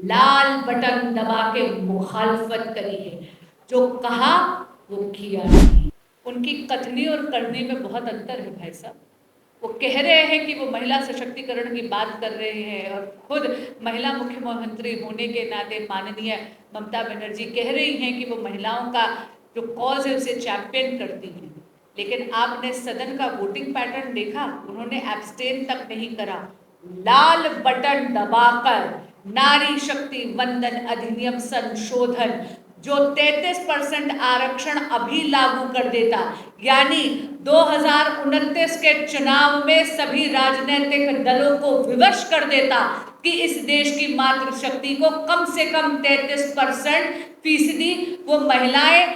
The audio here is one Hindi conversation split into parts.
लाल बटन दबा के मुखालफत करी है। जो कहा वो किया नहीं। उनकी कथनी और करनी में बहुत अंतर है भाई साहब। वो कह रहे हैं कि वो महिला सशक्तिकरण की बात कर रहे हैं और खुद महिला मुख्यमंत्री होने के नाते माननीय ममता बनर्जी कह रही हैं कि वो महिलाओं का जो कॉज है उसे चैंपियन करती हैं। लेकिन आपने सदन का वोटिंग पैटर्न देखा, उन्होंने एब्सटेन तक नहीं करा। लाल बटन दबाकर नारी शक्ति वंदन अधिनियम संशोधन जो 33% आरक्षण अभी लागू कर देता, यानी 2029 के चुनाव में सभी राजनीतिक दलों को विवश कर देता कि इस देश की मातृशक्ति को कम से कम 33% वो महिलाएं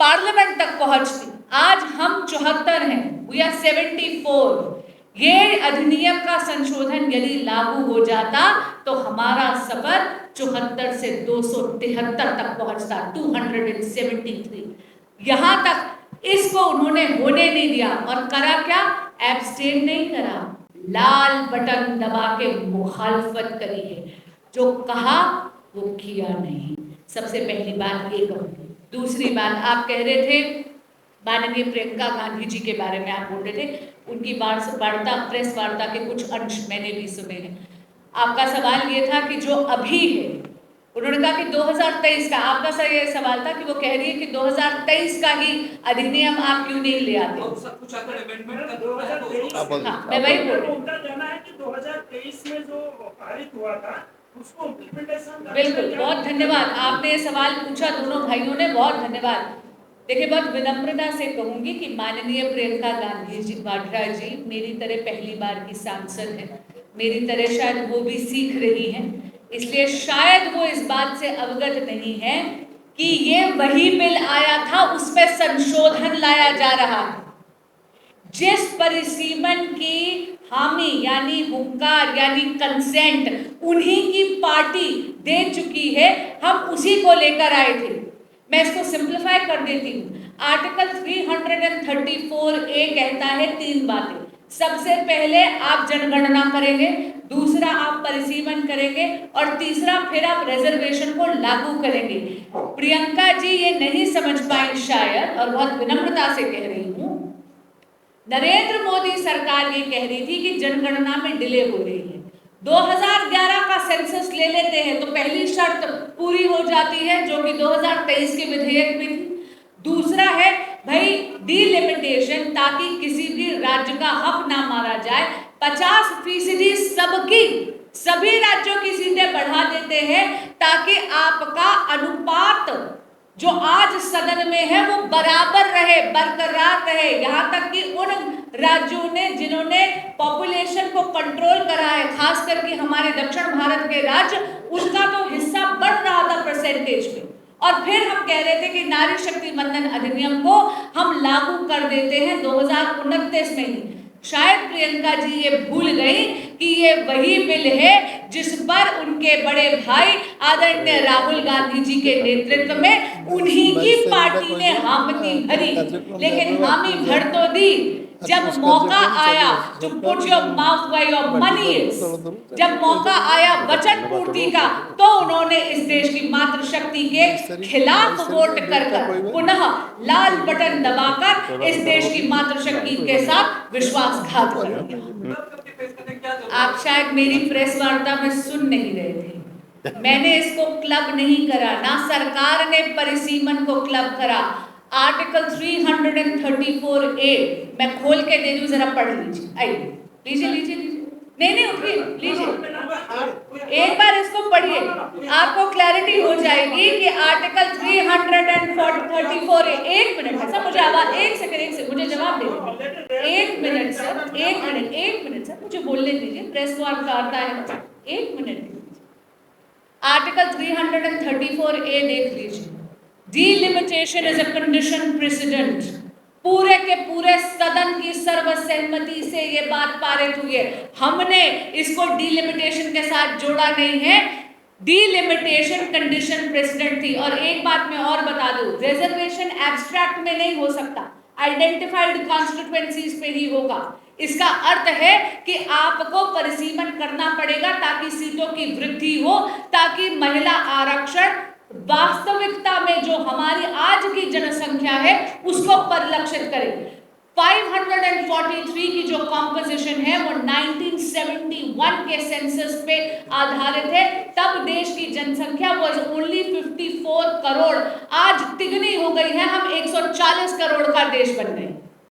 पार्लियामेंट तक पहुंचती। आज हम 74 हैं, वी आर 74। ये अधिनियम का संशोधन यदि लागू हो जाता तो हमारा सफर 74 से 273 तक पहुंचता, 273। यहां तक इसको उन्होंने होने नहीं दिया और करा क्या? एब्सटेन नहीं करा, लाल बटन दबा के मुखालफत करी है। जो कहा वो किया नहीं। सबसे पहली बात ये कहूंगी। दूसरी बात, आप कह रहे थे माननीय प्रियंका गांधी जी के बारे में आप बोल रहे थे, उनकी वार्ता प्रेस वार्ता के कुछ अंश मैंने भी सुने हैं। आपका सवाल ये था कि जो अभी है, उन्होंने कहा कि 2023 का, आपका सर ये सवाल था कि वो कह रही है कि 2023 का ही अधिनियम आप क्यों नहीं ले आते? हाँ, मैं वही बोल रही हूँ। उनका कहना है कि 2023 में जो पारित हुआ था उसको इम्प्लीमेंटेशन। बिल्कुल, बहुत धन्यवाद, आपने ये सवाल पूछा दोनों भाइयों ने, बहुत धन्यवाद। देखिए, बहुत विनम्रता से कहूंगी कि माननीय प्रियंका गांधी जी वाड्रा जी मेरी तरह पहली बार की सांसद है, मेरी तरह शायद वो भी सीख रही हैं, इसलिए शायद वो इस बात से अवगत नहीं है कि ये वही बिल आया था, उसमें संशोधन लाया जा रहा है। जिस परिसीमन की हामी यानी हुंकार यानी कंसेंट उन्हीं की पार्टी दे चुकी है, हम उसी को लेकर आए थे। मैं इसको सिंप्लीफाई कर देती हूँ। आर्टिकल 334A कहता है 3 बातें। सबसे पहले आप जनगणना करेंगे, दूसरा आप परिसीमन करेंगे और तीसरा फिर आप रिजर्वेशन को लागू करेंगे। प्रियंका जी ये नहीं समझ पाई शायद, और बहुत विनम्रता से कह रही हूँ, नरेंद्र मोदी सरकार ये कह रही थी कि जनगणना में डिले हो रही है। 2011 का सेंसस ले लेते हैं तो पहली शर्त पूरी हो जाती है जो कि 2023 के विधेयक में थी। दूसरा है भाई डिलिमिटेशन, ताकि किसी भी राज्य का हक ना मारा जाए। 50% सबकी, सभी राज्यों की सीटें बढ़ा देते हैं ताकि आपका अनुपात जो आज सदन में है वो बराबर रहे, बरकरार रहे। यहाँ तक कि उन राज्यों ने जिन्होंने पॉपुलेशन को कंट्रोल करा है, खास करके हमारे दक्षिण भारत के राज्य, उनका तो हिस्सा बढ़ रहा था परसेंटेज में। और फिर हम कह रहे थे कि नारी शक्ति वंदन अधिनियम को हम लागू कर देते हैं 2029 में ही। शायद प्रियंका जी ये भूल गई कि ये वही बिल है जिस पर उनके बड़े भाई आदरणीय राहुल गांधी जी के नेतृत्व में उन्हीं की पार्टी ने हामी भरी, लेकिन हामी भर तो दी जब मौका आया to put your mouth where your money is। जब मौका आया वचन पूर्ति का तो उन्होंने इस देश की मातृशक्ति के खिलाफ वोट कर पुनः लाल बटन दबाकर इस देश की मातृशक्ति के साथ विश्वासघात कर दिया। आप शायद मेरी प्रेस वार्ता में सुन नहीं रहे थे। मैंने इसको क्लब नहीं करा, ना सरकार ने परिसीमन को क्लब करा। आर्टिकल 334A मैं खोल के दे दूं, जरा पढ़ लीजिए। आइए, लीजिए लीजिए लीजिए, नहीं उठिए, लीजिए एक बार इसको पढ़िए, आपको क्लैरिटी हो जाएगी कि आर्टिकल 334A। एक मिनट सर, मुझे आवाज, एक सेकंड मुझे जवाब दे। एक मिनट सर, एक मिनट सर, मुझे बोलने दीजिए, प्रेस वार्ता है, एक मिनट। आर्टिकल 334A देख लीजिए। Delimitation is a condition president. पूरे के पूरे सदन की सर्वसहमति से ये बात पारित हुई है। हमने इसको डिलिमिटेशन के साथ जोड़ा नहीं है, डिलिमिटेशन कंडीशन प्रेसिडेंट थी। और एक बात मैं और बता दूं, रिजर्वेशन एब्स्ट्रैक्ट में नहीं हो सकता, आइडेंटिफाइड कॉन्स्टिट्यूएंसीज पे ही होगा। इसका अर्थ है कि आपको परिसीमन करना पड़ेगा ताकि सीटों की वृद्धि हो, ताकि महिला आरक्षण वास्तविकता में जो हमारी आज की जनसंख्या है उसको परिलक्षित करे। 543 की जो कॉम्पोजिशन है वो 1971 के सेंसस पे आधारित है। तब देश की जनसंख्या वाज ओनली 54 करोड़, आज तिगनी हो गई है, हम 140 करोड़ का देश बन गए।